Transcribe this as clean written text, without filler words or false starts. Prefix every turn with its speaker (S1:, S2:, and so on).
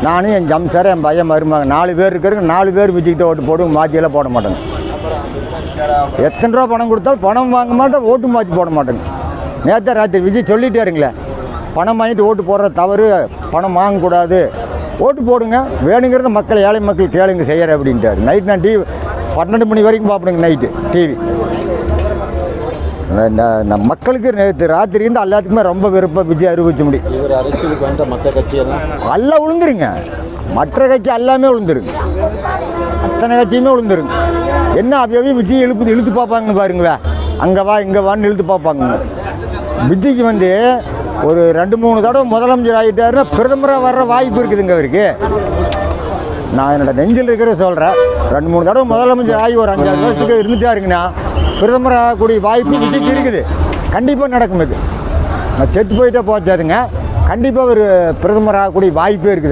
S1: நானும் என் ஜம்சார் என் பையன் மருமகன் 4 பேர் இருக்கிறவங்க 4 பேர் விஜய்கிட்ட ஓட்டு போடுவோம், மாற்றியெல்லாம் போட மாட்டேங்க. எத்தனை ரூபா பணம் கொடுத்தாலும் பணம் வாங்க மாட்டேன், ஓட்டு மாற்றி போட மாட்டேங்க. நேற்று ராத்திரி விஜய் சொல்லிட்டாருங்களே, பணம் வாங்கிட்டு ஓட்டு போடுற தவறு, பணம் வாங்கக்கூடாது, ஓட்டு போடுங்க, வேணுங்கிறத மக்கள் ஏழை மக்கள் கேளுங்க செய்கிற அப்படின்ட்டார். நைட் நான் டிவி 12 மணி வரைக்கும் பார்ப்பேங்க நைட்டு டிவி. மக்களுக்கு நேற்று ராத்திரி இருந்து எல்லாத்துக்குமே ரொம்ப விருப்பம் விஜய் அறிவிச்ச முடியும்.
S2: அரசியலுக்கு வந்த மற்ற கட்சியெல்லாம்
S1: எல்லாம் விழுந்துருங்க, மற்ற கட்சி எல்லாமே விழுந்துருங்க, அத்தனை கட்சியுமே விழுந்துருங்க. என்ன அப்பவே விஜய் இழுத்து பார்ப்பாங்கன்னு பாருங்களேன், அங்கே வா இங்கே வான்னு இழுத்து பார்ப்பாங்க. விஜய்க்கு வந்து ஒரு 2-3 தடவை முதலமைச்சர் ஆகிட்டாருன்னா பிரதமராக வர்ற வாய்ப்பு இருக்குதுங்க அவருக்கு. நான் என்னோட நெஞ்சில் இருக்கிற சொல்கிறேன், 2-3 தடவை முதலமைச்சர் ஆகி ஒரு 5-6 வருஷத்துக்கு இருந்துட்டாருங்கன்னா பிரதமர் ஆகக்கூடிய வாய்ப்பு விஜய்க்கு இருக்குது. கண்டிப்பாக நடக்கும். இது நான் செத்து போயிட்டே போச்சாதுங்க, கண்டிப்பாக ஒரு பிரதமர் ஆகக்கூடிய வாய்ப்பே இருக்குது.